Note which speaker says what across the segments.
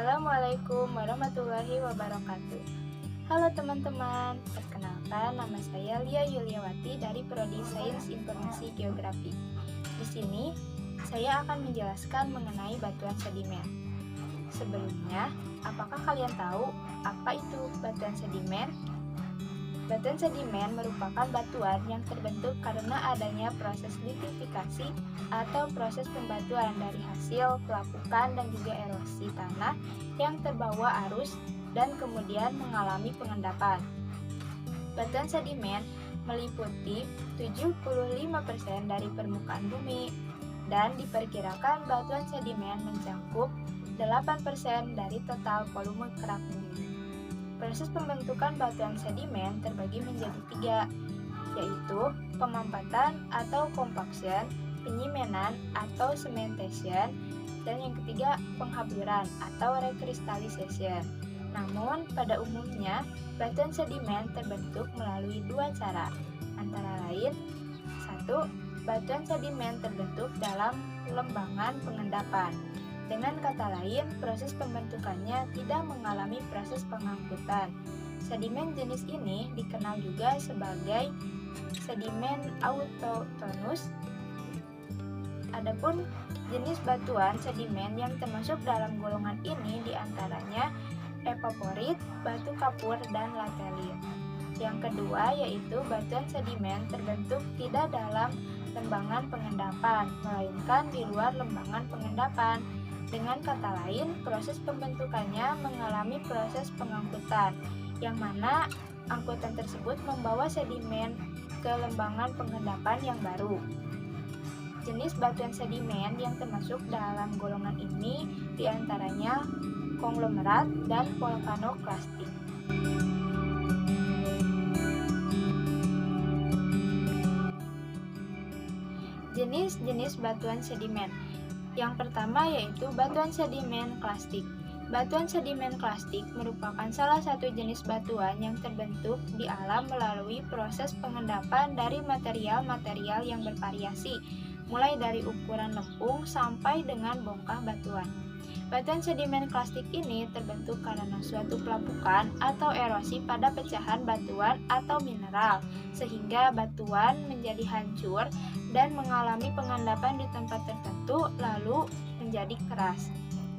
Speaker 1: Assalamualaikum warahmatullahi wabarakatuh. Halo teman-teman, perkenalkan nama saya Lia Yuliawati dari Prodi Sains Informasi Geografi. Di sini, saya akan menjelaskan mengenai batuan sedimen. Sebelumnya, apakah kalian tahu apa itu batuan sedimen? Batuan sedimen merupakan batuan yang terbentuk karena adanya proses litifikasi atau proses pembatuan dari hasil pelapukan dan juga erosi tanah yang terbawa arus dan kemudian mengalami pengendapan. Batuan sedimen meliputi 75% dari permukaan bumi dan diperkirakan batuan sedimen mencakup 8% dari total volume kerak bumi. Proses pembentukan batuan sedimen terbagi menjadi 3, yaitu pemampatan atau compaction, penyimenan atau cementation, dan yang ketiga penghaburan atau rekristalisation. Namun, pada umumnya, batuan sedimen terbentuk melalui 2 cara, antara lain 1. Batuan sedimen terbentuk dalam lembangan pengendapan. Dengan kata lain, proses pembentukannya tidak mengalami proses pengangkutan. Sedimen jenis ini dikenal juga sebagai sedimen autochthonous. Adapun jenis batuan sedimen yang termasuk dalam golongan ini diantaranya evaporit, batu kapur, dan laterit. Yang kedua yaitu batuan sedimen terbentuk tidak dalam lembangan pengendapan, melainkan di luar lembangan pengendapan. Dengan kata lain, proses pembentukannya mengalami proses pengangkutan, yang mana angkutan tersebut membawa sedimen ke lembangan pengendapan yang baru. Jenis batuan sedimen yang termasuk dalam golongan ini diantaranya konglomerat dan volcanoklastik. Jenis-jenis batuan sedimen. Yang pertama yaitu batuan sedimen klastik. Batuan sedimen klastik merupakan salah satu jenis batuan yang terbentuk di alam melalui proses pengendapan dari material-material yang bervariasi, mulai dari ukuran lempung sampai dengan bongkah batuan. Batuan sedimen klastik ini terbentuk karena suatu pelapukan atau erosi pada pecahan batuan atau mineral, sehingga batuan menjadi hancur dan mengalami pengendapan di tempat tertentu lalu menjadi keras.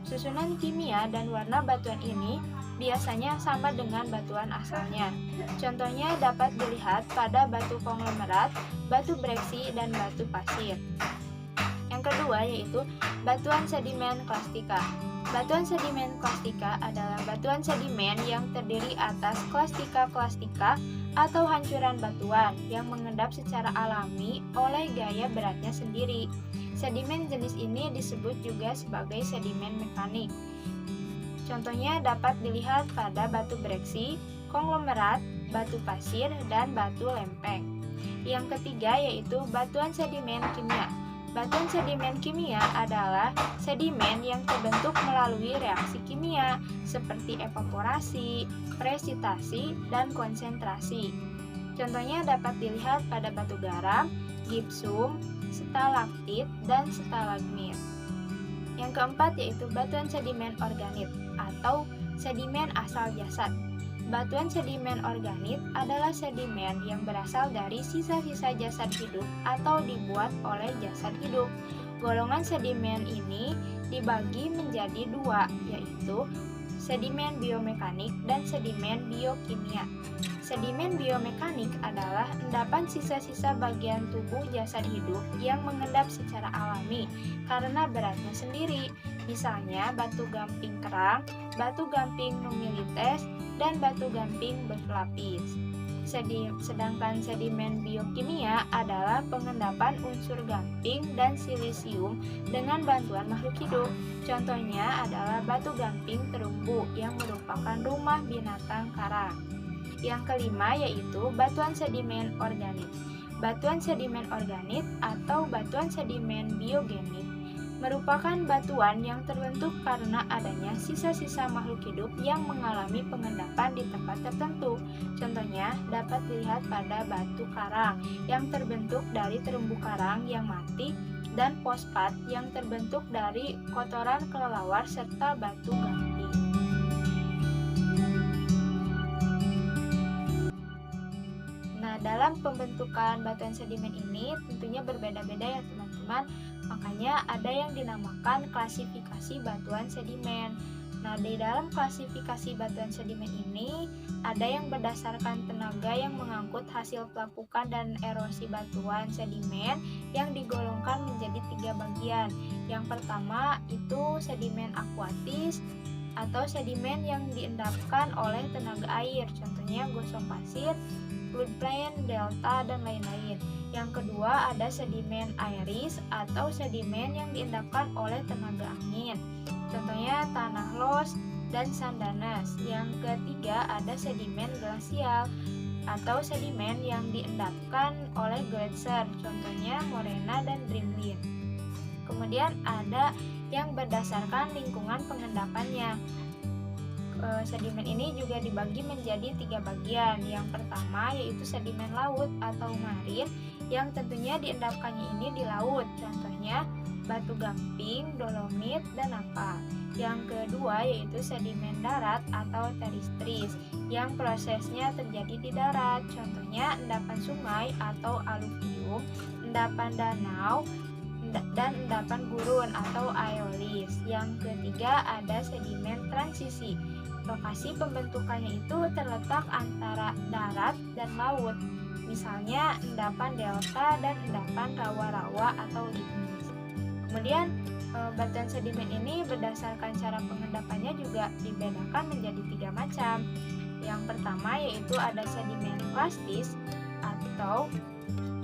Speaker 1: Susunan kimia dan warna batuan ini biasanya sama dengan batuan asalnya. Contohnya dapat dilihat pada batu konglomerat, batu breksi, dan batu pasir. Yang kedua yaitu batuan sedimen klastika. Batuan sedimen klastika adalah batuan sedimen yang terdiri atas klastika-klastika atau hancuran batuan yang mengendap secara alami oleh gaya beratnya sendiri. Sedimen jenis ini disebut juga sebagai sedimen mekanik. Contohnya dapat dilihat pada batu breksi, konglomerat, batu pasir, dan batu lempeng. Yang ketiga yaitu batuan sedimen kimia. Batuan sedimen kimia adalah sedimen yang terbentuk melalui reaksi kimia seperti evaporasi, presitasi, dan konsentrasi. Contohnya dapat dilihat pada batu garam, gipsum, stalaktit, dan stalagmit. Yang keempat yaitu batuan sedimen organik atau sedimen asal jasad. Batuan sedimen organik adalah sedimen yang berasal dari sisa-sisa jasad hidup atau dibuat oleh jasad hidup. Golongan sedimen ini dibagi menjadi 2, yaitu sedimen biomekanik dan sedimen biokimia. Sedimen biomekanik adalah endapan sisa-sisa bagian tubuh jasad hidup yang mengendap secara alami karena beratnya sendiri, misalnya batu gamping kerang, batu gamping numilites, dan batu gamping berlapis. Sedangkan sedimen biokimia adalah pengendapan unsur gamping dan silisium dengan bantuan makhluk hidup. Contohnya adalah batu gamping terumbu yang merupakan rumah binatang karang. Yang kelima yaitu batuan sedimen organik. Batuan sedimen organik atau batuan sedimen biogenik merupakan batuan yang terbentuk karena adanya sisa-sisa makhluk hidup yang mengalami pengendapan di tempat tertentu. Contohnya dapat dilihat pada batu karang yang terbentuk dari terumbu karang yang mati dan fosfat yang terbentuk dari kotoran kelelawar serta batu gamping. dalam pembentukan batuan sedimen ini tentunya berbeda-beda ya teman-teman. Makanya ada yang dinamakan klasifikasi batuan sedimen. Nah, di dalam klasifikasi batuan sedimen ini ada yang berdasarkan tenaga yang mengangkut hasil pelapukan dan erosi batuan sedimen yang digolongkan menjadi 3 bagian. Yang pertama itu sedimen akuatis atau sedimen yang diendapkan oleh tenaga air, contohnya gosok pasir, floodplain, delta, dan lain-lain. Yang kedua ada sedimen airis atau sedimen yang diendapkan oleh tenaga angin, contohnya tanah los dan sandanas. Yang ketiga ada sedimen glasial atau sedimen yang diendapkan oleh gletser, contohnya morena dan drumlin. Kemudian ada yang berdasarkan lingkungan pengendapannya. Sedimen ini juga dibagi menjadi 3 bagian. Yang pertama yaitu sedimen laut atau marin yang tentunya diendapkannya ini di laut, contohnya batu gamping, dolomit, dan napal. Yang kedua yaitu sedimen darat atau teristris yang prosesnya terjadi di darat, contohnya endapan sungai atau aluvium, endapan danau, dan endapan gurun atau aeolis. Yang ketiga ada sedimen transisi. Lokasi pembentukannya itu terletak antara darat dan laut, misalnya endapan delta dan endapan rawa-rawa atau igneous. Kemudian batuan sedimen ini berdasarkan cara pengendapannya juga dibedakan menjadi 3 macam. Yang pertama yaitu ada sedimen plastis atau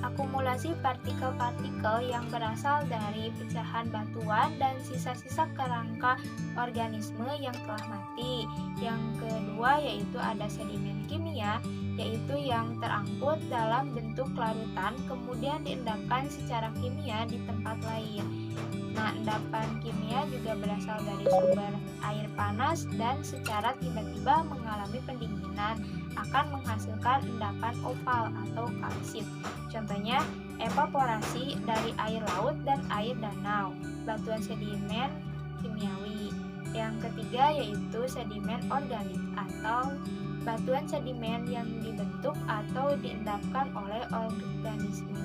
Speaker 1: akumulasi partikel-partikel yang berasal dari pecahan batuan dan sisa-sisa kerangka organisme yang telah mati. Yang kedua yaitu ada sedimen kimia, yaitu yang terangkut dalam bentuk larutan kemudian diendapkan secara kimia di tempat lain. Nah, endapan kimia juga berasal dari sumber air panas dan secara tiba-tiba mengalami pendinginan akan menghasilkan endapan opal atau kalsit. Contohnya evaporasi dari air laut dan air danau, batuan sedimen kimiawi. Yang ketiga yaitu sedimen organik atau batuan sedimen yang dibentuk atau diendapkan oleh organisme.